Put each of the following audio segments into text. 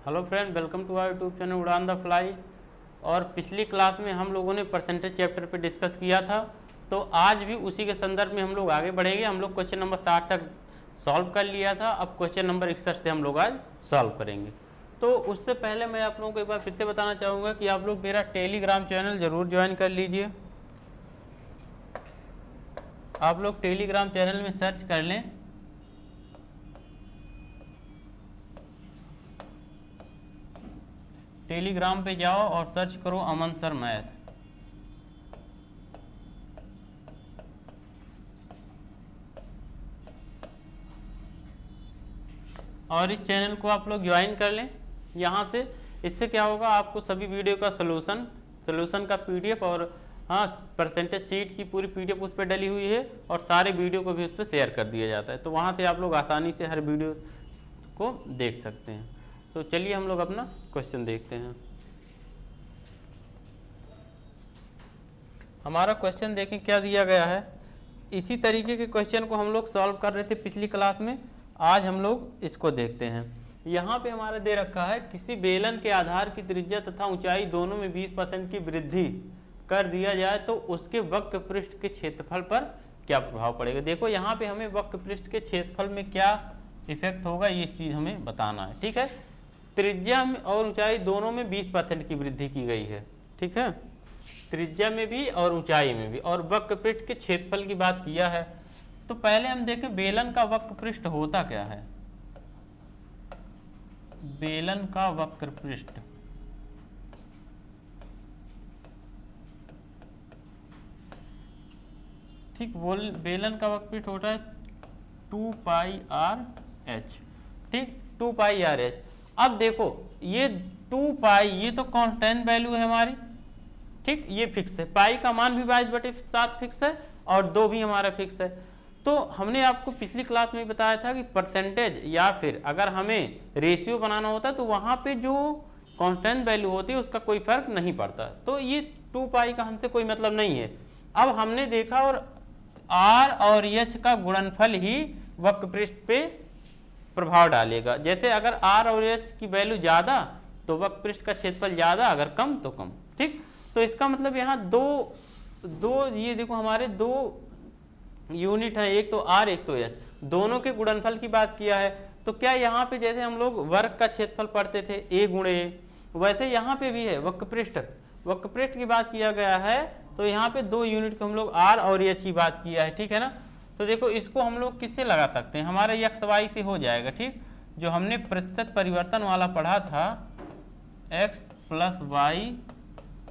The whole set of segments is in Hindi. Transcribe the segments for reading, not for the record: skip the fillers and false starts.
Hello friend, welcome to our YouTube channel Udaan the fly. और पिछली क्लास में हम लोगों ने परसेंटेज चैप्टर पे डिस्कस किया था, तो आज भी उसी के संदर्भ में हम लोग आगे बढ़ेंगे। हम लोग क्वेश्चन नंबर 60 तक सॉल्व कर लिया था, अब क्वेश्चन नंबर 61 से हम लोग आज सॉल्व करेंगे। तो उससे पहले मैं आप लोगों को एक बार फिर से बताना चाहूँगा कि आप लोग मेरा टेलीग्राम चैनल ज़रूर ज्वाइन कर लीजिए। आप लोग टेलीग्राम चैनल में सर्च कर लें टेलीग्राम पे जाओ और सर्च करो अमन सर मैथ। और इस चैनल को आप लोग ज्वाइन कर लें यहाँ से। इससे क्या होगा, आपको सभी वीडियो का सोल्यूशन का पीडीएफ और हाँ परसेंटेज शीट की पूरी पीडीएफ उस पर डली हुई है और सारे वीडियो को भी उस पर शेयर कर दिया जाता है, तो वहाँ से आप लोग आसानी से हर वीडियो को देख सकते हैं। तो चलिए हम लोग अपना क्वेश्चन देखते हैं। हमारा क्वेश्चन देखें क्या दिया गया है। इसी तरीके के क्वेश्चन को हम लोग सॉल्व कर रहे थे पिछली क्लास में, आज हम लोग इसको देखते हैं। यहाँ पे हमारा दे रखा है, किसी बेलन के आधार की त्रिज्या तथा ऊंचाई दोनों में 20% की वृद्धि कर दिया जाए तो उसके वक्र पृष्ठ के क्षेत्रफल पर क्या प्रभाव पड़ेगा। देखो यहाँ पे हमें वक्र पृष्ठ के क्षेत्रफल में क्या इफेक्ट होगा, ये चीज़ हमें बताना है। ठीक है, त्रिज्या और ऊंचाई दोनों में 20% की वृद्धि की गई है। ठीक है, त्रिज्या में भी और ऊंचाई में भी, और वक्र पृष्ठ के क्षेत्रफल की बात किया है। तो पहले हम देखें बेलन का वक्र पृष्ठ होता क्या है। बेलन का वक्र पृष्ठ ठीक, बेलन का वक्र पृष्ठ होता है 2πr/h। ठीक, 2πr/h। अब देखो ये 2π ये तो कांस्टेंट वैल्यू है हमारी। ठीक, ये फिक्स है, पाई का मान भी 22/7 फिक्स है और 2 भी हमारा फिक्स है। तो हमने आपको पिछली क्लास में बताया था कि परसेंटेज या फिर अगर हमें रेशियो बनाना होता है तो वहाँ पे जो कांस्टेंट वैल्यू होती है उसका कोई फर्क नहीं पड़ता, तो ये 2π का हमसे कोई मतलब नहीं है। अब हमने देखा और r और h का गुणनफल ही वक्र पृष्ठ पे प्रभाव डालेगा। जैसे अगर r और h की वैल्यू ज़्यादा तो वक्र पृष्ठ का क्षेत्रफल ज़्यादा, अगर कम तो कम। ठीक, तो इसका मतलब यहाँ दो ये देखो हमारे दो यूनिट है, एक तो r एक तो h, दोनों के गुणनफल की बात किया है। तो क्या यहाँ पे जैसे हम लोग वर्ग का क्षेत्रफल पढ़ते थे a गुणे a, वैसे यहाँ पे भी है वक्र पृष्ठ की बात किया गया है। तो यहाँ पे दो यूनिट को हम लोग r और h की बात किया है। ठीक है ना, तो देखो इसको हम लोग किससे लगा सकते हैं, हमारे x y से हो जाएगा। ठीक, जो हमने प्रतिशत परिवर्तन वाला पढ़ा था, x प्लस वाई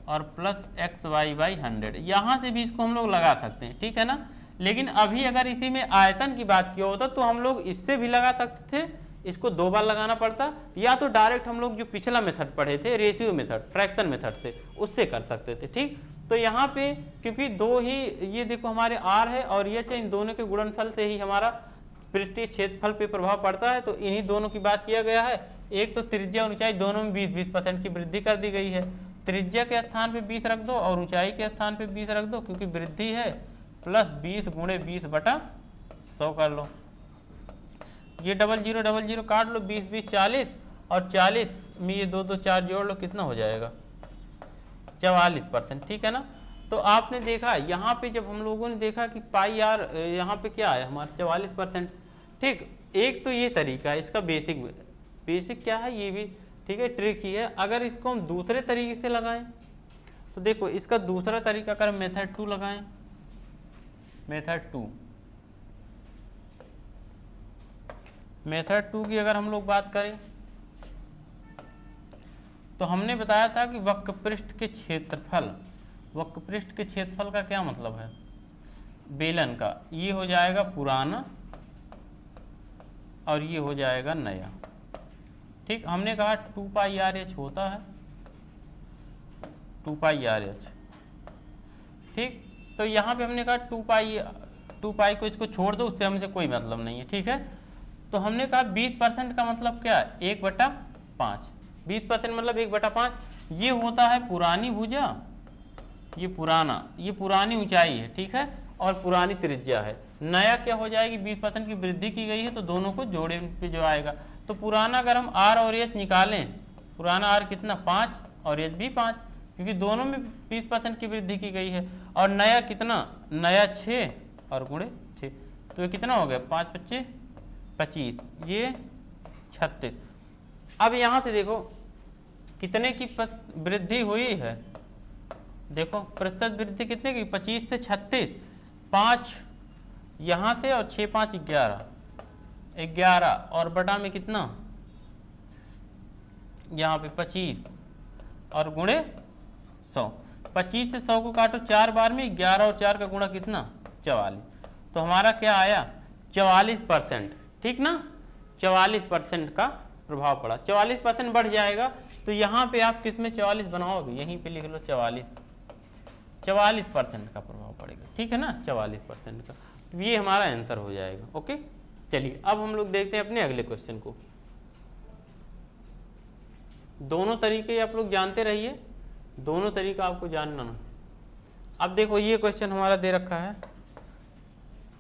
और प्लस XY/100, यहाँ से भी इसको हम लोग लगा सकते हैं। ठीक है ना, लेकिन अभी अगर इसी में आयतन की बात किया होता तो हम लोग इससे भी लगा सकते थे, इसको 2 बार लगाना पड़ता, या तो डायरेक्ट हम लोग जो पिछला मेथड पढ़े थे रेशियो मेथड, फ्रैक्शन मेथड से, उससे कर सकते थे। ठीक, तो यहाँ पे क्योंकि दो ही ये देखो हमारे r है और h है, इन दोनों के गुणनफल से ही हमारा पृष्ठीय क्षेत्रफल पे प्रभाव पड़ता है, तो इन्हीं दोनों की बात किया गया है। एक तो त्रिज्या और ऊंचाई दोनों में 20% की वृद्धि कर दी गई है। त्रिज्या के स्थान पे 20 रख दो और ऊंचाई के स्थान पे 20 रख दो, क्योंकि वृद्धि है, प्लस 20 गुणे 20/100 कर लो। ये 00 काट लो, 20 20 40 और 40 में ये 2 2 4 जोड़ लो, कितना हो जाएगा 44%। ठीक है ना, तो आपने देखा यहाँ पे जब हम लोगों ने देखा कि पाई आर यहाँ पे क्या है हमारा 44%। ठीक, एक तो ये तरीका है, इसका बेसिक क्या है ये भी ठीक है, ट्रिक ही है। अगर इसको हम दूसरे तरीके से लगाएं तो देखो इसका दूसरा तरीका अगर मेथड 2 लगाएं, मेथड 2 की अगर हम लोग बात करें तो हमने बताया था कि वक्र पृष्ठ के क्षेत्रफल का क्या मतलब है, बेलन का, ये हो जाएगा पुराना और ये हो जाएगा नया। ठीक, हमने कहा 2πr/h होता है, 2πr/h। ठीक, तो यहाँ पे हमने कहा 2π को इसको छोड़ दो, उससे हमसे कोई मतलब नहीं है। ठीक है, तो हमने कहा 20% का मतलब क्या है 1/5, 20% मतलब 1/5। ये होता है पुरानी भुजा, ये पुरानी ऊंचाई है। ठीक है, और पुरानी त्रिज्या है। नया क्या हो जाएगी, 20% की वृद्धि की गई है, तो दोनों को जोड़े पे जो आएगा। तो पुराना अगर हम r और h निकालें पुराना आर कितना 5 और एच भी 5, क्योंकि दोनों में 20% की वृद्धि की गई है। और नया कितना, नया 6 और गुणे 6, तो ये कितना हो गया 5 25 25, ये 36। अब यहाँ से देखो कितने की वृद्धि हुई है, देखो प्रतिशत वृद्धि कितने की, 25 से 36, 5 यहाँ से और 6 5 11 और बटा में कितना, यहाँ पे 25 और गुणे 100, 25 से 100 को काटो 4 बार में, 11 और 4 का गुणा कितना 44, तो हमारा क्या आया 44%, ठीक ना, 44% का प्रभाव पड़ा। 44% बढ़ जाएगा तो यहाँ पे आप किस में 44 बनाओगे, यहीं पे लिख लो 44% का प्रभाव पड़ेगा, ठीक है ना, 44% का, तो ये हमारा आंसर हो जाएगा। ओके, चलिए अब हम लोग देखते हैं अपने अगले क्वेश्चन को। दोनों तरीके आप लोग जानते रहिए, दोनों तरीका आपको जानना ना। अब देखो ये क्वेश्चन हमारा दे रखा है,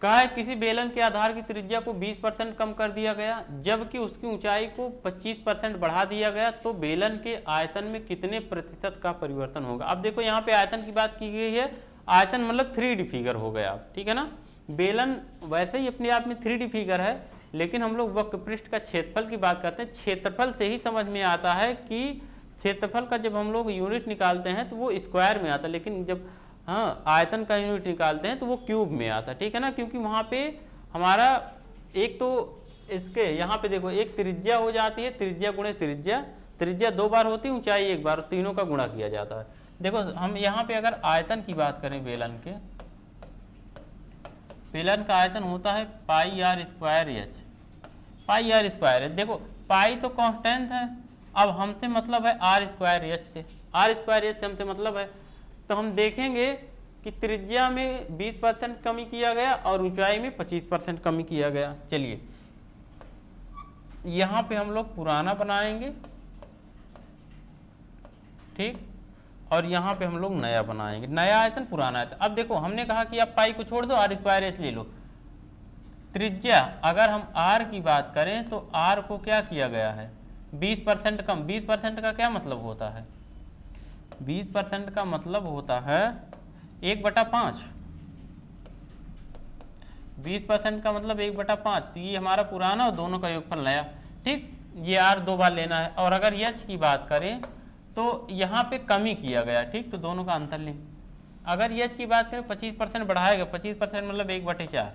कहा है किसी बेलन के आधार की त्रिज्या को 20% कम कर दिया गया जबकि उसकी ऊंचाई को 25% बढ़ा दिया गया, तो बेलन के आयतन में कितने प्रतिशत का परिवर्तन होगा। अब देखो यहाँ पे आयतन की बात की गई है, आयतन मतलब 3D फिगर हो गया, ठीक है ना। बेलन वैसे ही अपने आप में 3D फिगर है, लेकिन हम लोग वक्र पृष्ठ का क्षेत्रफल की बात करते हैं। क्षेत्रफल से ही समझ में आता है कि क्षेत्रफल का जब हम लोग यूनिट निकालते हैं तो वो स्क्वायर में आता है, लेकिन जब आयतन का यूनिट निकालते हैं तो वो क्यूब में आता है, ठीक है ना, क्योंकि वहाँ पे हमारा एक तो इसके यहाँ पे देखो एक त्रिज्या हो जाती है, त्रिज्या गुणे त्रिज्या, त्रिज्या 2 बार होती है, ऊंचाई 1 बार, तीनों का गुणा किया जाता है। देखो हम यहाँ पे अगर आयतन की बात करें बेलन के, बेलन का आयतन होता है pi r square h, pi r square h. देखो पाई तो कांस्टेंट है, अब हमसे मतलब है आर स्क्वायर एच से, आर स्क्वायर एच से हमसे मतलब है, तो हम देखेंगे कि त्रिज्या में 20% कमी किया गया और ऊंचाई में 25% कमी किया गया। चलिए यहाँ पे हम लोग पुराना बनाएंगे, ठीक, और यहाँ पे हम लोग नया बनाएंगे, नया आयतन पुराना आयतन। अब देखो हमने कहा कि आप पाई को छोड़ दो, आर स्क्वायर एच ले लो। त्रिज्या अगर हम आर की बात करें तो आर को क्या किया गया है 20% कम। 20% का क्या मतलब होता है, 20% का मतलब होता है 1/5, 20% का मतलब 1/5, तो ये हमारा पुराना और दोनों का योगफल नया, ठीक, ये आर 2 बार लेना है। और अगर एच की बात करें तो यहाँ पे कमी किया गया, ठीक, तो दोनों का अंतर लें। अगर एच की बात करें 25% बढ़ाएगा, 25% मतलब 1/4,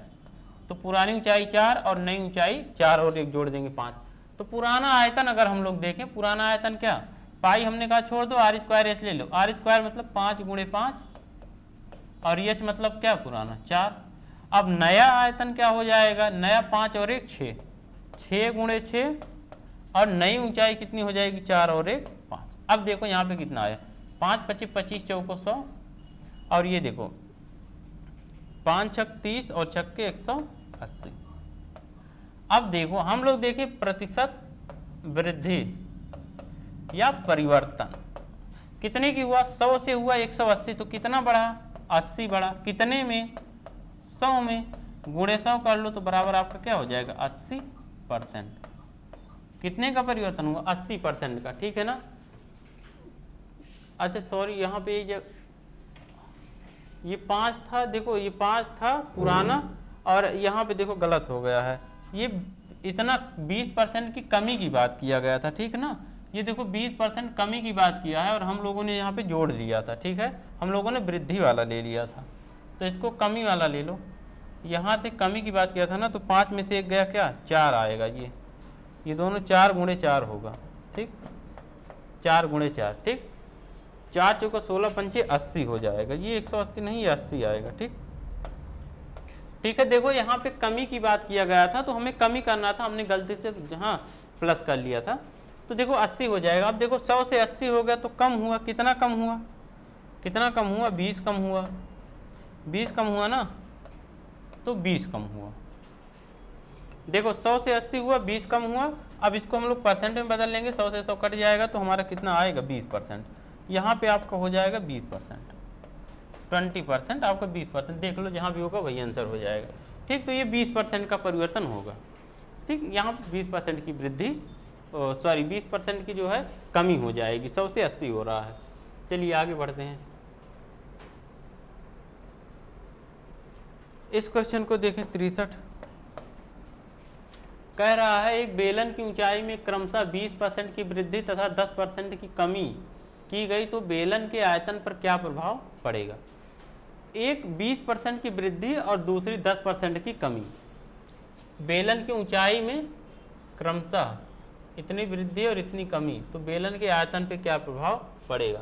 तो पुरानी ऊंचाई 4 और नई ऊंचाई 4 और 1 जोड़ देंगे 5। तो पुराना आयतन अगर हम लोग देखें, पुराना आयतन क्या, पाई हमने कहा छोड़ दो, आर स्क्वायर एच ले लो। आर स्क्वायर मतलब 5 गुणे 5 और एच मतलब क्या पुराना 4। अब नया आयतन क्या हो जाएगा, नया 5 और 1 6, 6 गुणे 6 और नई ऊंचाई कितनी हो जाएगी 4 और 1 5। अब देखो यहाँ पे कितना आया 5 25 25 चौको 100 और ये देखो 5 छक 30 और छक्के 180। अब देखो हम लोग देखें प्रतिशत वृद्धि या परिवर्तन कितने की हुआ, 100 से हुआ 180, तो कितना बढ़ा 80 बढ़ा, कितने में 100 में, गुणे 100 कर लो तो बराबर आपका क्या हो जाएगा 80%। कितने का परिवर्तन हुआ 80% का, ठीक है ना। अच्छा सॉरी यहाँ पे ये 5 था, देखो ये 5 था पुराना और यहाँ पे देखो गलत हो गया है, ये इतना 20% की कमी की बात किया गया था, ठीक ना। ये देखो 20% कमी की बात किया है और हम लोगों ने यहाँ पे जोड़ लिया था, ठीक है, हम लोगों ने वृद्धि वाला ले लिया था, तो इसको कमी वाला ले लो। यहाँ से कमी की बात किया था ना, तो 5 में से 1 गया क्या 4 आएगा, ये दोनों 4 गुणे 4 होगा, ठीक, 4 गुणे 4, ठीक, 4 चौका 16 पंचे 80 हो जाएगा, ये 180 नहीं 80 आएगा, ठीक, ठीक है। देखो यहाँ पे कमी की बात किया गया था तो हमें कमी करना था, हमने गलती से हाँ प्लस कर लिया था, तो देखो 80 हो जाएगा। अब देखो 100 से 80 हो गया तो कम हुआ, कितना कम हुआ, कितना कम हुआ 20 कम हुआ, 20 कम हुआ ना, तो 20 कम हुआ। देखो 100 से 80 हुआ, 20 कम हुआ। अब इसको हम लोग परसेंट में बदल लेंगे, 100 से 100 कट जाएगा तो हमारा कितना आएगा 20%। यहाँ पे आपका हो जाएगा 20%, 20% आपका 20%, देख लो जहाँ भी होगा वही आंसर हो जाएगा, ठीक। तो ये 20% का परिवर्तन होगा, ठीक, यहाँ 20% की वृद्धि सॉरी 20% की जो है कमी हो जाएगी, 100 से 80 हो रहा है। चलिए आगे बढ़ते हैं। इस क्वेश्चन को देखें 63। कह रहा है एक बेलन की ऊंचाई में क्रमशः 20% की वृद्धि तथा 10% की कमी की गई तो बेलन के आयतन पर क्या प्रभाव पड़ेगा। एक 20% की वृद्धि और दूसरी 10% की कमी। बेलन की ऊंचाई में क्रमशः इतनी वृद्धि और इतनी कमी, तो बेलन के आयतन पर क्या प्रभाव पड़ेगा।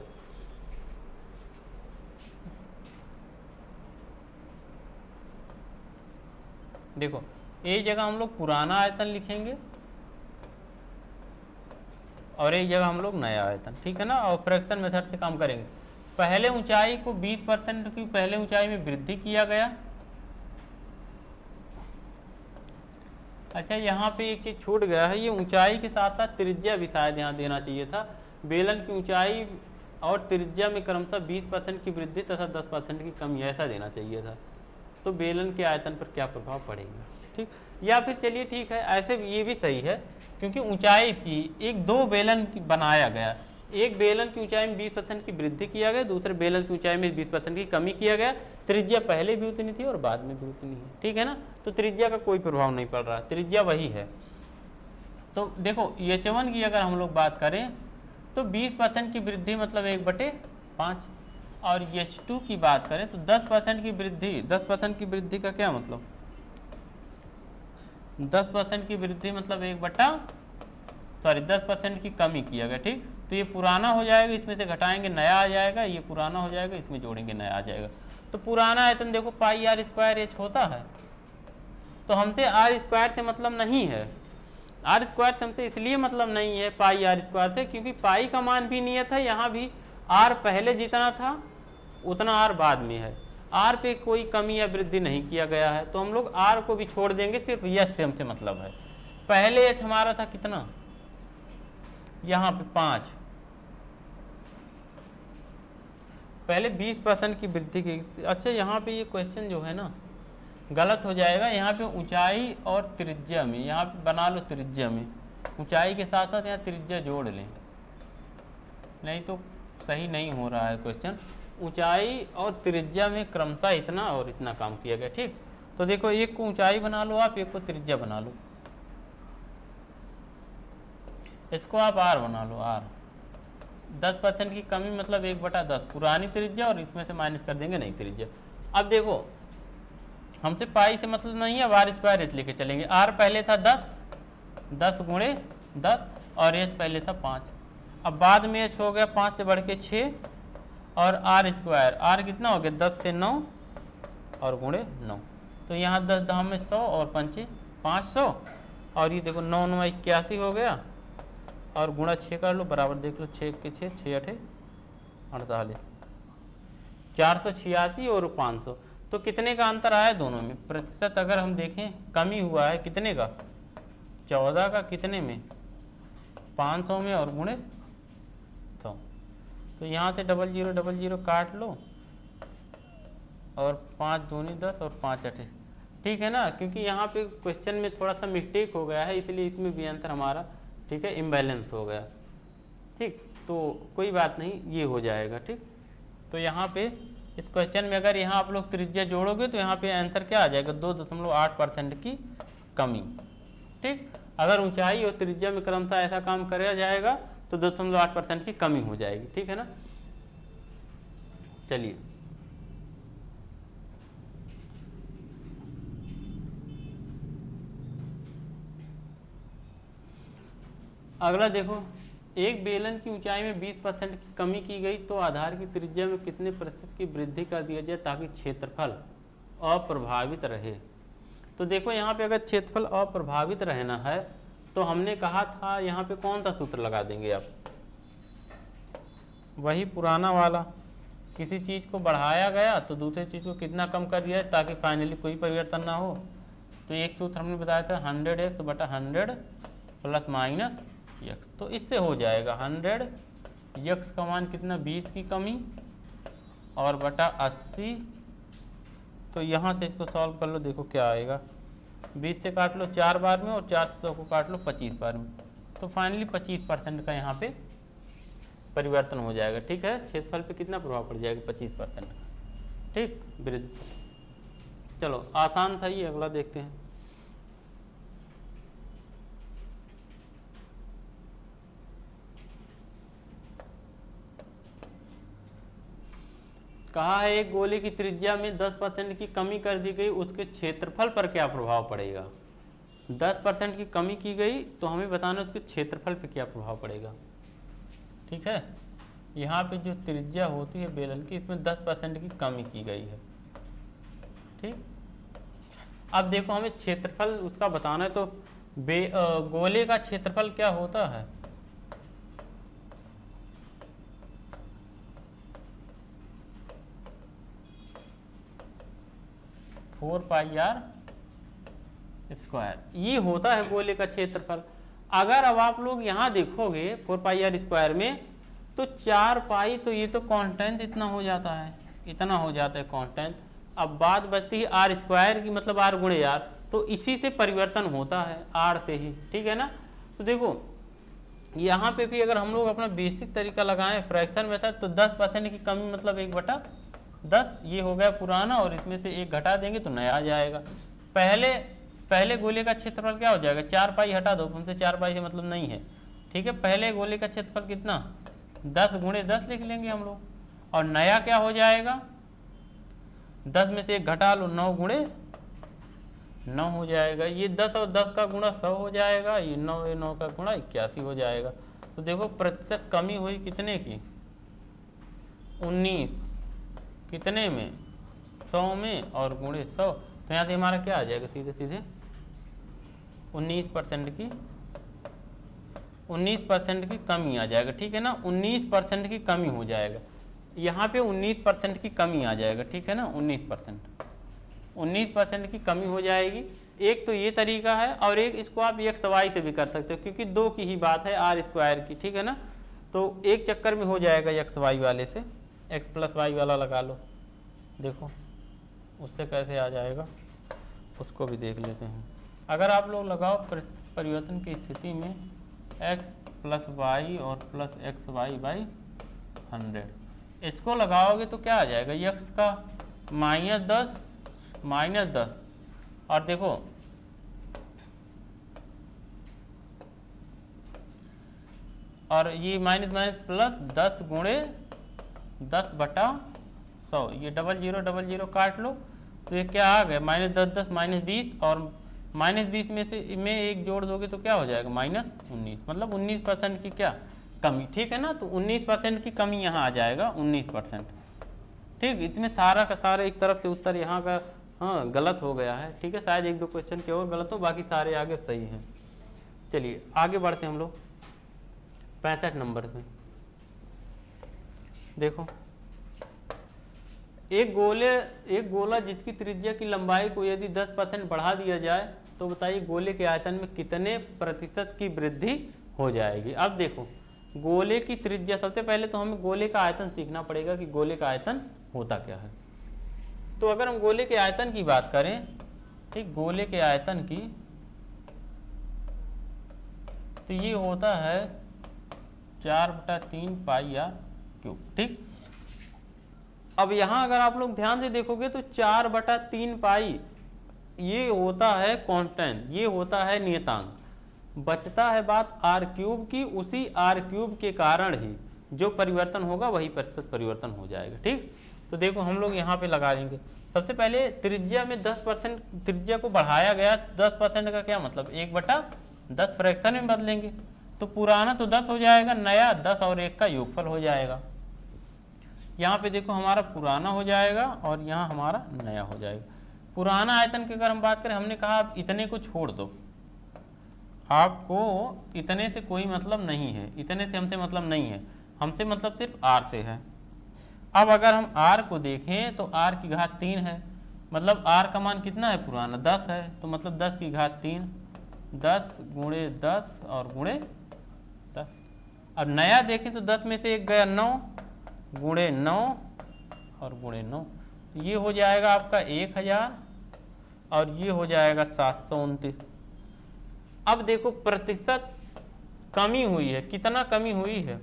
देखो एक जगह हम लोग पुराना आयतन लिखेंगे और एक जगह हम लोग नया आयतन, ठीक है ना, और फ्रैक्शन मेथड से काम करेंगे। पहले ऊंचाई को 20% की पहले ऊंचाई में वृद्धि किया गया। अच्छा यहाँ पे एक चीज छूट गया है, ये ऊंचाई के साथ साथ त्रिज्या भी शायद यहाँ देना चाहिए था। बेलन की ऊंचाई और त्रिज्या में क्रमशः 20% की वृद्धि तथा 10% की कमी, ऐसा देना चाहिए था। तो बेलन के आयतन पर क्या प्रभाव पड़ेगा, ठीक। या फिर चलिए ठीक है, ऐसे ये भी सही है, क्योंकि ऊंचाई की एक दो बेलन बनाया गया, एक बेलन की ऊंचाई में 20% की वृद्धि किया गया, दूसरे बेलन की ऊंचाई में 20% की कमी किया गया। त्रिज्या पहले भी उतनी थी और बाद में भी उतनी है, ठीक है ना, तो त्रिज्या का कोई प्रभाव नहीं पड़ रहा, त्रिज्या वही है। तो देखो H1 की अगर हम लोग बात करें तो 20% की वृद्धि मतलब 1/5, और H2 की बात करें तो 10% की वृद्धि, 10% की वृद्धि का क्या मतलब, 10% की वृद्धि मतलब 10% की कमी किया गया, ठीक। तो ये पुराना हो जाएगा, इसमें से घटाएंगे नया आ जाएगा, ये पुराना हो जाएगा, इसमें जोड़ेंगे नया आ जाएगा। तो पुराना आयतन देखो पाई आर स्क्वायर एच होता है, तो हमसे आर स्क्वायर से मतलब नहीं है, आर स्क्वायर से हमसे इसलिए मतलब नहीं है पाई आर स्क्वायर से, क्योंकि पाई का मान भी नियत है, यहाँ भी आर पहले जितना था उतना आर बाद में है, आर पे कोई कमी या वृद्धि नहीं किया गया है, तो हम लोग आर को भी छोड़ देंगे, सिर्फ यस से हमसे मतलब है। पहले एच हमारा था कितना, यहाँ पे 5, पहले 20% की वृद्धि की। अच्छा यहाँ पे ये क्वेश्चन जो है ना गलत हो जाएगा, यहाँ पे ऊंचाई और त्रिज्या में, यहाँ पे बना लो त्रिज्या में, ऊंचाई के साथ साथ यहाँ त्रिज्या जोड़ लें, नहीं तो सही नहीं हो रहा है क्वेश्चन। ऊंचाई और त्रिज्या में क्रमशः इतना और इतना काम किया गया, ठीक। तो देखो एक को ऊंचाई बना लो आप, एक को त्रिज्या बना लो, इसको आप आर बना लो, आर। 10% की कमी मतलब 1/10 पुरानी त्रिज्या, और इसमें से माइनस कर देंगे नई त्रिज्या। अब देखो हमसे पाई से मतलब नहीं है, आर स्क्वायर एच लेके चलेंगे। आर पहले था 10 गुणे 10 और एच पहले था 5, अब बाद में एच हो गया 5 से बढ़ के 6 और आर स्क्वायर, आर कितना हो गया 10 से 9 और गुणे 9, तो यहाँ 10 10 में 100 और 5 500, और ये देखो 9 9 81 हो गया, और गुणा 6 कर लो, बराबर देख लो 6 के 6 6 8 48, 486 और 500। तो कितने का अंतर आया दोनों में, प्रतिशत अगर हम देखें कमी हुआ है कितने का, 14 का, कितने में 500 में और गुणे 100। तो यहाँ से 00 00 काट लो, और 5 दूनी 10 और 5 8, ठीक है ना, क्योंकि यहाँ पे क्वेश्चन में थोड़ा सा मिस्टेक हो गया है, इसलिए इसमें भी आंसर हमारा, ठीक है, इम्बैलेंस हो गया, ठीक। तो कोई बात नहीं, ये हो जाएगा, ठीक। तो यहाँ पे इस क्वेश्चन में अगर यहाँ आप लोग त्रिज्या जोड़ोगे तो यहाँ पे आंसर क्या आ जाएगा, 2.8% की कमी, ठीक। अगर ऊंचाई और त्रिज्या में क्रमशः ऐसा काम किया जाएगा तो 2.8% की कमी हो जाएगी, ठीक है ना। चलिए अगला देखो, एक बेलन की ऊंचाई में 20% की कमी की गई तो आधार की त्रिज्या में कितने प्रतिशत की वृद्धि कर दिया जाए ताकि क्षेत्रफल अप्रभावित रहे। तो देखो यहाँ पे अगर क्षेत्रफल अप्रभावित रहना है तो हमने कहा था यहाँ पे कौन सा सूत्र लगा देंगे आप, वही पुराना वाला, किसी चीज़ को बढ़ाया गया तो दूसरी चीज़ को कितना कम कर दिया है ताकि फाइनली कोई परिवर्तन ना हो। तो एक सूत्र हमने बताया था 100x/100 प्लस माइनस x, तो इससे हो जाएगा 100 x का मान कितना 20 की कमी और बटा 80। तो यहाँ से इसको सॉल्व कर लो, देखो क्या आएगा, 20 से काट लो 4 बार में और 400 को काट लो 25 बार में, तो फाइनली 25% का यहाँ पे परिवर्तन हो जाएगा। ठीक है, क्षेत्रफल पे कितना प्रभाव पड़ जाएगा? 25% का। ठीक, वृद्धि। चलो आसान था ये, अगला देखते हैं। कहा है एक गोले की त्रिज्या में 10% की कमी कर दी गई, उसके क्षेत्रफल पर क्या प्रभाव पड़ेगा? 10% की कमी की गई तो हमें बताना उसके क्षेत्रफल पर क्या प्रभाव पड़ेगा। ठीक है, यहाँ पे जो त्रिज्या होती है बेलन की, इसमें 10% की कमी की गई है। ठीक, अब देखो हमें क्षेत्रफल उसका बताना है, तो गोले का क्षेत्रफल क्या होता है? फोर पाई आर स्क्वायर, ये होता है गोले का क्षेत्रफल। अगर अब आप लोग यहाँ देखोगे 4 पाई आर स्क्वायर में, तो 4 पाई, तो ये तो कांस्टेंट इतना हो जाता है, इतना हो जाता है कांस्टेंट। अब बात बचती है आर स्क्वायर की, मतलब आर गुणे आर, तो इसी से परिवर्तन होता है, आर से ही। ठीक है ना, तो देखो यहाँ पे भी अगर हम लोग अपना बेसिक तरीका लगाएं फ्रैक्शन मेथड, तो 10% की कमी मतलब 1/10, ये हो गया पुराना, और इसमें से 1 घटा देंगे तो नया आ जाएगा। पहले गोले का क्षेत्रफल क्या हो जाएगा? 4 पाई हटा दो, हमसे 4 पाई से मतलब नहीं है। ठीक है, पहले गोले का क्षेत्रफल कितना? 10 गुणे 10 लिख लेंगे हम लोग, और नया क्या हो जाएगा? 10 में से 1 घटा लो, 9 गुणे 9 हो जाएगा। ये 10 और 10 का गुणा 100 हो जाएगा, ये 9 का गुणा 81 हो जाएगा। तो देखो प्रतिशत कमी हुई कितने की? 19, कितने में? 100 में, और गुणे 100, तो यहाँ से हमारा क्या आ जाएगा? सीधे सीधे 19% की कमी आ जाएगा। ठीक है ना, 19% की कमी हो जाएगा, यहाँ पे 19% की कमी आ जाएगा। ठीक है ना, 19% की कमी हो जाएगी। एक तो ये तरीका है, और एक इसको आप एक्स वाई से भी कर सकते हो, क्योंकि 2 की ही बात है आर स्क्वायर की। ठीक है ना, तो एक चक्कर में हो जाएगा एक्स वाई वाले से, एक्स प्लस वाई वाला लगा लो, देखो उससे कैसे आ जाएगा, उसको भी देख लेते हैं। अगर आप लोग लगाओ परिवर्तन की स्थिति में x प्लस वाई और प्लस एक्स वाई बाई 100, इसको लगाओगे तो क्या आ जाएगा? x का -10, और देखो और ये माइनस प्लस 10 गुणे 10/100, ये 00 काट लो, तो ये क्या आ गया? -10 10 -20, और -20 में से में 1 जोड़ दोगे तो क्या हो जाएगा? -19, मतलब 19% की क्या कमी। ठीक है ना, तो 19% की कमी यहाँ आ जाएगा, 19%। ठीक, इसमें सारा का सारा एक तरफ से उत्तर यहाँ का हाँ गलत हो गया है। ठीक है, शायद 1-2 क्वेश्चन के और गलत हो, बाकी सारे आगे सही हैं। चलिए आगे बढ़ते हैं हम लोग 65 नंबर पे। देखो एक गोला जिसकी त्रिज्या की लंबाई को यदि 10% बढ़ा दिया जाए, तो बताइए गोले के आयतन में कितने प्रतिशत की वृद्धि हो जाएगी। अब देखो गोले की त्रिज्या, सबसे पहले तो हमें गोले का आयतन सीखना पड़ेगा कि गोले का आयतन होता क्या है। तो अगर हम गोले के आयतन की बात करें, ठीक, गोले के आयतन की, तो ये होता है 4/3 पाई आर क्यूब। ठीक, अब यहाँ अगर आप लोग ध्यान से देखोगे तो 4/3 पाई ये होता है कांस्टेंट, ये होता है नियतांक, बचता है बात आर क्यूब की। उसी आर क्यूब के कारण ही जो परिवर्तन होगा वही प्रतिशत परिवर्तन हो जाएगा। ठीक, तो देखो हम लोग यहाँ पे लगा लेंगे। सबसे पहले त्रिज्या में 10%, त्रिज्या को बढ़ाया गया, 10% का क्या मतलब? 1/10 फ्रैक्शन में बदलेंगे, तो पुराना तो 10 हो जाएगा, नया 10 और 1 का योगफल हो जाएगा। यहाँ पे देखो हमारा पुराना हो जाएगा और यहाँ हमारा नया हो जाएगा। पुराना आयतन की अगर हम बात करें, हमने कहा आप इतने को छोड़ दो, आपको इतने से कोई मतलब नहीं है, इतने से हमसे मतलब नहीं है, हमसे मतलब सिर्फ r से है। अब अगर हम r को देखें तो r की घात 3 है, मतलब r का मान कितना है? पुराना 10 है, तो मतलब 10 की घात 3, 10 गुणे 10 और गुणे 10। अब नया देखें तो 10 में से 1 गया 9, गुणे 9 और गुणे 9, ये हो जाएगा आपका 1000 और ये हो जाएगा 729। अब देखो प्रतिशत कमी हुई है। कितना कमी हुई है,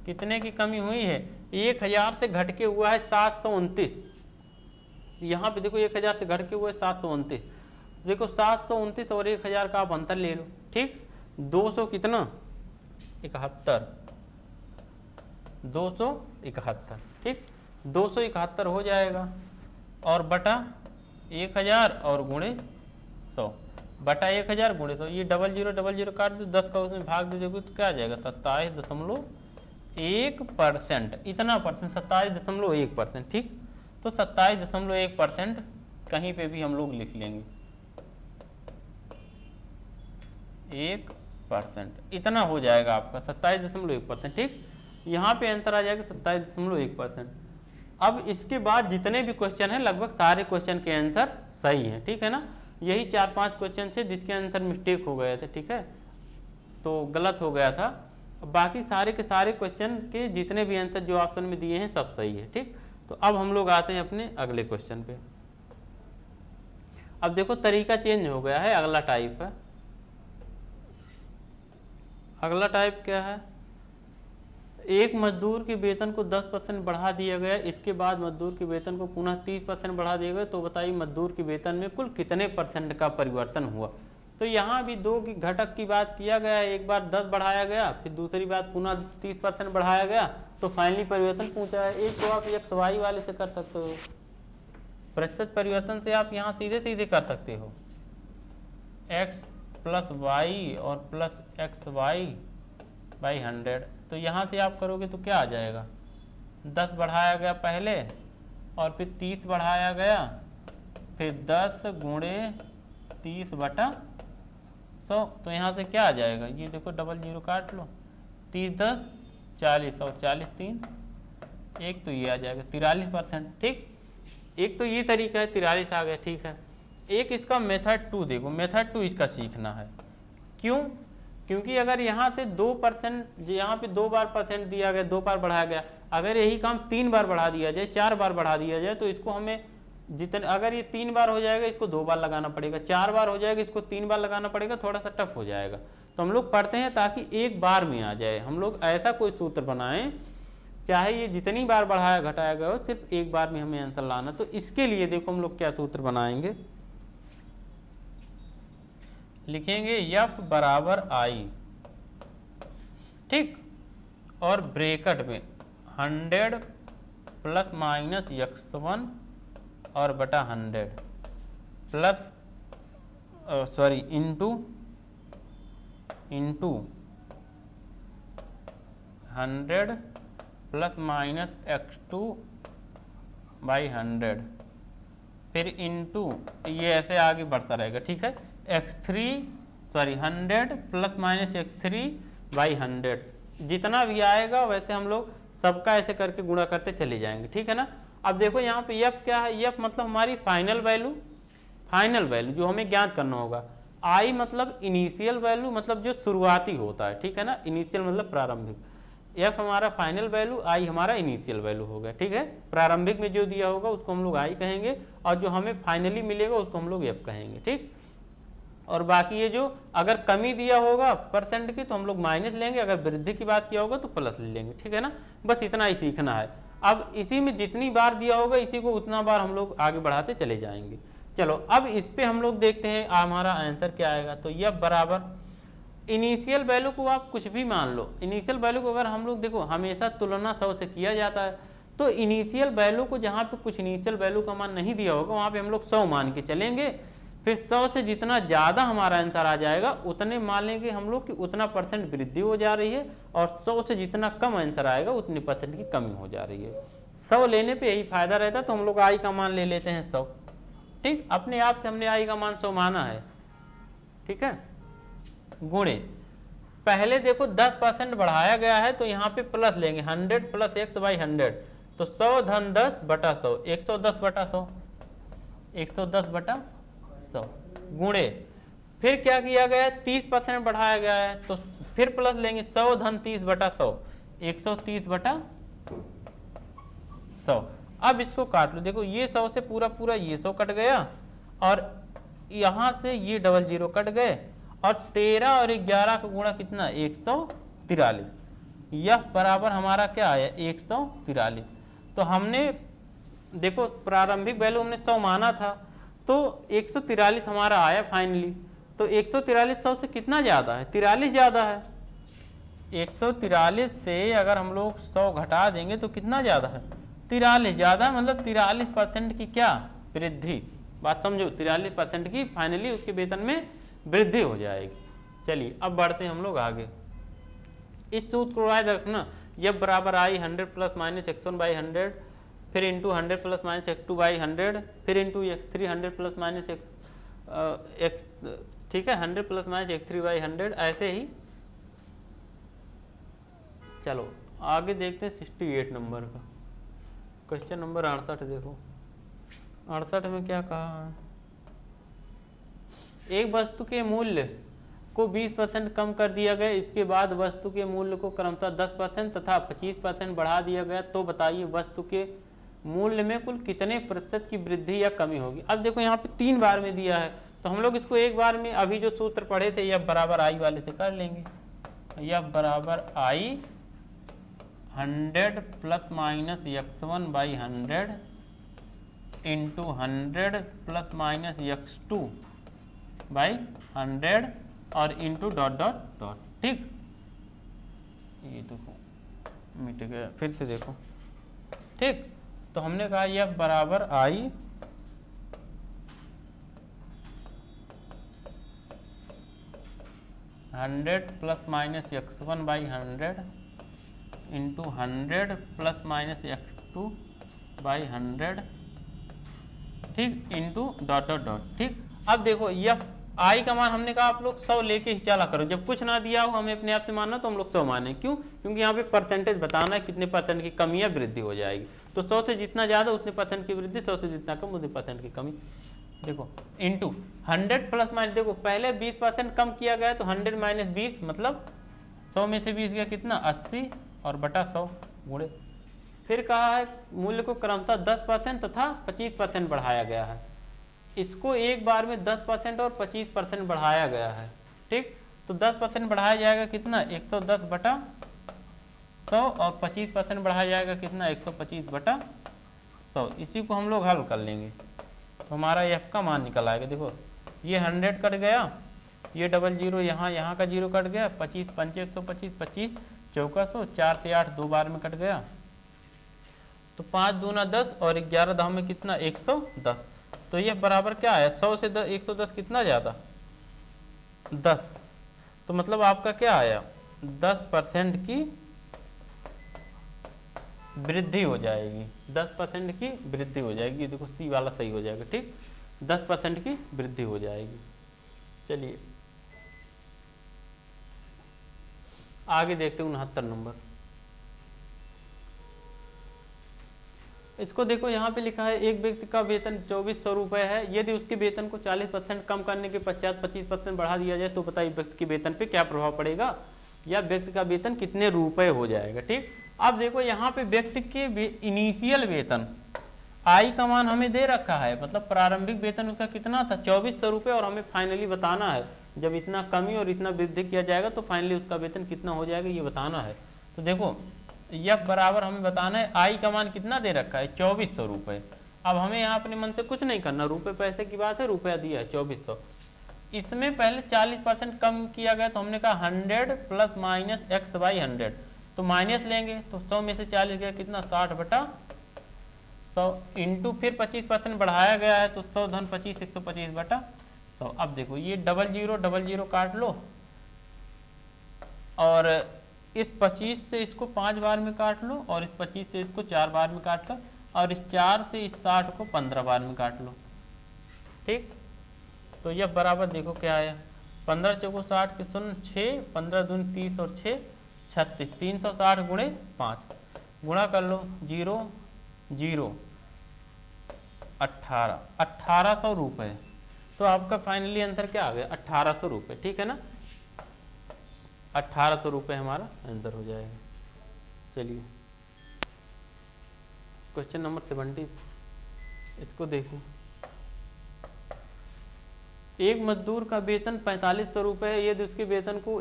कितने की कमी हुई है, 1000 से घट के हुआ है 729। यहाँ पे देखो 1000 से घट के हुआ है 729। देखो 729 और 1000 का आप अंतर ले लो, ठीक। 200 कितना 71, 271, ठीक। 271 हो जाएगा और बटा 1000 और गुणे 100, बटा 1000 गुणे 100। ये 0000 काट दो, 10 का उसमें भाग दे दोगे तो क्या आ जाएगा 27.1%। इतना परसेंट 27.1%, ठीक। तो 27.1% कहीं पे भी हम लोग लिख लेंगे, 1%, इतना हो जाएगा आपका 27.1%, ठीक। यहाँ पे आंसर आ जाएगा 27.1%। अब इसके बाद जितने भी क्वेश्चन हैं लगभग सारे क्वेश्चन के आंसर सही हैं, ठीक है ना। यही 4-5 क्वेश्चन थे जिसके आंसर मिस्टेक हो गए थे, ठीक है, तो गलत हो गया था। बाकी सारे के सारे क्वेश्चन के जितने भी आंसर जो ऑप्शन में दिए हैं सब सही है, ठीक। तो अब हम लोग आते हैं अपने अगले क्वेश्चन पे। अब देखो तरीका चेंज हो गया है, अगला टाइप है। अगला टाइप क्या है, एक मजदूर के वेतन को 10% बढ़ा दिया गया, इसके बाद मजदूर के वेतन को पुनः 30% बढ़ा दिया गया, तो बताइए मजदूर के वेतन में कुल कितने % का परिवर्तन हुआ। तो यहाँ भी दो की घटक की बात किया गया है, एक बार 10 बढ़ाया गया, फिर दूसरी बात पुनः 30% बढ़ाया गया, तो फाइनली परिवर्तन पूछा है। एक तो आप XY वाले से कर सकते हो, प्रतिशत परिवर्तन से आप यहाँ सीधे सीधे कर सकते हो, x + y और प्लस XY/100। तो यहाँ से आप करोगे तो क्या आ जाएगा, 10 बढ़ाया गया पहले और फिर 30 बढ़ाया गया, फिर 10 गुणे 30/100। तो यहाँ से क्या आ जाएगा, ये देखो 00 काट लो, 30 10 40 और 40 3, एक तो ये आ जाएगा 43%, ठीक। एक तो ये तरीका है, 43 आ गया, ठीक है। एक इसका मेथड 2 देखो, मेथड 2 इसका सीखना है। क्यों, क्योंकि अगर यहाँ से 2%, यहाँ पे 2 बार % दिया गया, 2 बार बढ़ाया गया, अगर यही काम 3 बार बढ़ा दिया जाए, 4 बार बढ़ा दिया जाए, तो इसको हमें जितने, अगर ये 3 बार हो जाएगा इसको 2 बार लगाना पड़ेगा, 4 बार हो जाएगा इसको 3 बार लगाना पड़ेगा, थोड़ा सा टफ हो जाएगा। तो हम लोग पढ़ते हैं ताकि एक बार में आ जाए, हम लोग ऐसा कोई सूत्र बनाएं, चाहे ये जितनी बार बढ़ाया घटाया गया हो, सिर्फ एक बार में हमें आंसर लाना। तो इसके लिए देखो हम लोग क्या सूत्र बनाएंगे, लिखेंगे F = I, ठीक, और ब्रैकेट में 100 ± x1 और बटा 100 प्लस इंटू 100 ± x2/100, फिर इंटू ये ऐसे आगे बढ़ता रहेगा, ठीक है, 100 ± x3/100। जितना भी आएगा वैसे हम लोग सबका ऐसे करके गुणा करते चले जाएंगे, ठीक है ना। अब देखो यहाँ पे F क्या है, F मतलब हमारी फाइनल वैल्यू, जो हमें ज्ञात करना होगा। I मतलब इनिशियल वैल्यू, मतलब जो शुरुआती होता है, ठीक है ना, इनिशियल मतलब प्रारंभिक। F हमारा फाइनल वैल्यू, I हमारा इनिशियल वैल्यू हो गया, ठीक है। प्रारंभिक में जो दिया होगा उसको हम लोग I कहेंगे, और जो हमें फाइनली मिलेगा उसको हम लोग F कहेंगे, ठीक। और बाकी ये जो अगर कमी दिया होगा % की तो हम लोग माइनस लेंगे, अगर वृद्धि की बात किया होगा तो प्लस ले लेंगे, ठीक है ना। बस इतना ही सीखना है। अब इसी में जितनी बार दिया होगा इसी को उतना बार हम लोग आगे बढ़ाते चले जाएंगे। चलो अब इस पे हम लोग देखते हैं हमारा आंसर क्या आएगा। तो F बराबर इनिशियल वैल्यू को आप कुछ भी मान लो, इनिशियल वैल्यू को अगर हम लोग देखो हमेशा तुलना 100 से किया जाता है, तो इनिशियल वैल्यू को जहाँ पे कुछ इनिशियल वैल्यू का मान नहीं दिया होगा वहाँ पे हम लोग 100 मान के चलेंगे, फिर 100 से जितना ज़्यादा हमारा आंसर आ जाएगा उतने मान लेंगे हम लोग कि उतना % वृद्धि हो जा रही है, और 100 से जितना कम आंसर आएगा उतने % की कमी हो जा रही है। 100 लेने पे यही फायदा रहता है, तो हम लोग I का मान ले लेते हैं 100, ठीक। अपने आप से हमने I का मान 100 माना है, ठीक है। गुणे पहले देखो 10% बढ़ाया गया है तो यहाँ पे प्लस लेंगे, 100 + x/100, तो 100 धन 10/100, 110/100, 110/100 गुणे फिर क्या किया गया है 30% बढ़ाया गया है तो फिर प्लस लेंगे 100 धन 30/100, 130/100। अब इसको काट लो, देखो ये 100 से पूरा ये 100 कट गया, और यहाँ से ये 00 कट गए, और 13 और 11 का गुणा कितना 143, यह बराबर हमारा क्या आया 143। तो हमने देखो प्रारंभिक वैल्यू हमने 100 माना था, तो 143 हमारा आया फाइनली। तो 143 100 से कितना ज़्यादा है 43 ज़्यादा है। 143 से अगर हम लोग 100 घटा देंगे तो कितना ज़्यादा है 43 ज़्यादा, मतलब 43% की क्या वृद्धि, बात समझो 43% की फाइनली उसके वेतन में वृद्धि हो जाएगी। चलिए अब बढ़ते हैं हम लोग आगे। इस सूत्र को याद रखना, जब बराबर आई 100 प्लस माइनस x1/100, फिर इंटू 100 प्लस माइनस x2/100, फिर into x3 100 plus minus x, ठीक है 100 प्लस माइनस x3/100, ऐसे ही। चलो आगे देखते हैं 68 नंबर का क्वेश्चन नंबर 68। देखो 68 में क्या कहा है, एक वस्तु के मूल्य को 20% कम कर दिया गया, इसके बाद वस्तु के मूल्य को क्रमशः 10% तथा 25% बढ़ा दिया गया, तो बताइए वस्तु के मूल्य में कुल कितने प्रतिशत की वृद्धि या कमी होगी। अब देखो यहाँ पे 3 बार में दिया है, तो हम लोग इसको एक बार में अभी जो सूत्र पढ़े थे F बराबर आई वाले से कर लेंगे। F बराबर आई 100 plus minus x1/100 into 100 plus minus x2/100 और इंटू डॉट डॉट डॉट, ठीक। ये देखो मिट गया, फिर से देखो, ठीक। तो हमने कहा F बराबर आई 100 plus minus x1/100 into 100 plus minus x2/100, ठीक, इंटू डॉट डॉट डॉट, ठीक। अब देखो F आई का मान हमने कहा आप लोग 100 लेके ही चला करो, जब कुछ ना दिया हो हमें अपने आप से मानना तो हम लोग 100 माने, क्यों, क्योंकि यहाँ पे परसेंटेज बताना है कितने परसेंट की कमी या वृद्धि हो जाएगी। तो 100 से जितना ज़्यादा उतने परसेंट की वृद्धि, 100 से जितना कम उतने परसेंट की कमी। देखो इंटू 100 प्लस माइनस, देखो पहले 20% कम किया गया तो 100 माइनस 20 मतलब 100 में से 20 गया कितना 80 और बटा 100 गुणे, फिर कहा है मूल्य को क्रमशः 10% तथा 25% बढ़ाया गया है। इसको एक बार में 10% और 25% बढ़ाया गया है, ठीक। तो 10% बढ़ाया जाएगा कितना 110 बटा 100 और 25% बढ़ाया जाएगा कितना 125 बटा 100। इसी को हम लोग हल कर लेंगे तो हमारा F का मान निकल आएगा। देखो ये 100 कट गया, ये 00 यहाँ का 0 कट गया, 25 पंचे 125, 25 चौका 100, 4 से 8 2 बार में कट गया, तो 5 दूना 10 और 11 दाम में कितना 110। तो ये बराबर क्या है 100 से 110 कितना ज़्यादा 10, तो मतलब आपका क्या आया 10% की वृद्धि हो जाएगी, 10% की वृद्धि हो जाएगी। देखो सी वाला सही हो जाएगा, ठीक, 10% की वृद्धि हो जाएगी। चलिए आगे देखते हैं 69 नंबर। इसको देखो यहाँ पे लिखा है एक व्यक्ति का वेतन 2400 रुपये है, यदि उसके वेतन को 40% कम करने के पश्चात 25% बढ़ा दिया जाए तो बताइए व्यक्ति के वेतन पे क्या प्रभाव पड़ेगा या व्यक्ति का वेतन कितने रुपए हो जाएगा, ठीक। अब देखो यहाँ पे व्यक्ति के इनिशियल वेतन आई का मान हमें दे रखा है, मतलब प्रारंभिक वेतन उसका कितना था 2400 रुपये, और हमें फाइनली बताना है जब इतना कमी और इतना वृद्धि किया जाएगा तो फाइनली उसका वेतन कितना हो जाएगा ये बताना है। तो देखो F बराबर हमें बताना है आई का मान कितना दे रखा है 2400 रुपये। अब हमें यहाँ अपने मन से कुछ नहीं करना, रुपये पैसे की बात है, रुपया दिया है 2400, इसमें पहले 40% कम किया गया तो हमने कहा 100 प्लस माइनस x/100, तो माइनस लेंगे तो 100 में से 40 गया कितना 60 बटा 100 इंटू फिर 25% बढ़ाया गया है तो 100 धन 25 125 बटा 100। अब देखो ये 00 काट लो और इस 25 से इसको 5 बार में काट लो और इस 25 से इसको 4 बार में काट लो और इस 4 से इस 60 को 15 बार में काट लो, ठीक। तो यह बराबर देखो क्या आया 15 चौको 60 के 0 6, 15 दूनी 30 और 6 36, 360 गुणे 5 गुणा कर लो 0 0 1800 रुपये। तो आपका फाइनली आंसर क्या आ गया 1800 रुपये, ठीक है ना, 1800 रुपये हमारा आंसर हो जाएगा। चलिए क्वेश्चन नंबर 70 इसको देखिए। एक मजदूर का वेतन 4500 रुपये है, यदि उसके वेतन को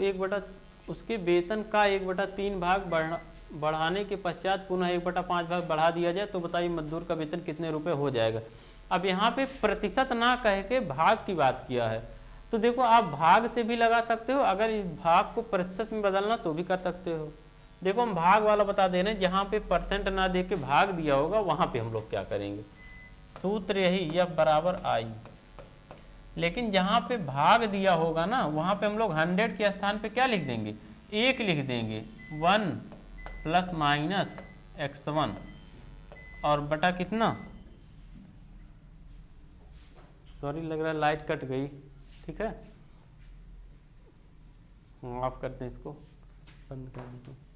उसके वेतन का 1/3 भाग बढ़ाने के पश्चात पुनः 1/5 भाग बढ़ा दिया जाए तो बताइए मजदूर का वेतन कितने रुपए हो जाएगा। अब यहाँ पे प्रतिशत ना कह के भाग की बात किया है, तो देखो आप भाग से भी लगा सकते हो, अगर इस भाग को प्रतिशत में बदलना तो भी कर सकते हो। देखो हम भाग वाला बता दे रहे हैं, जहाँ पे परसेंट ना दे के भाग दिया होगा वहाँ पे हम लोग क्या करेंगे, सूत्र यही F बराबर I। लेकिन जहाँ पे भाग दिया होगा ना वहाँ पे हम लोग 100 के स्थान पे क्या लिख देंगे, 1 लिख देंगे, 1 ± x1 और बटा कितना, सॉरी लग रहा है लाइट कट गई, ठीक है, माफ करते हैं इसको, बंद कर देते हैं।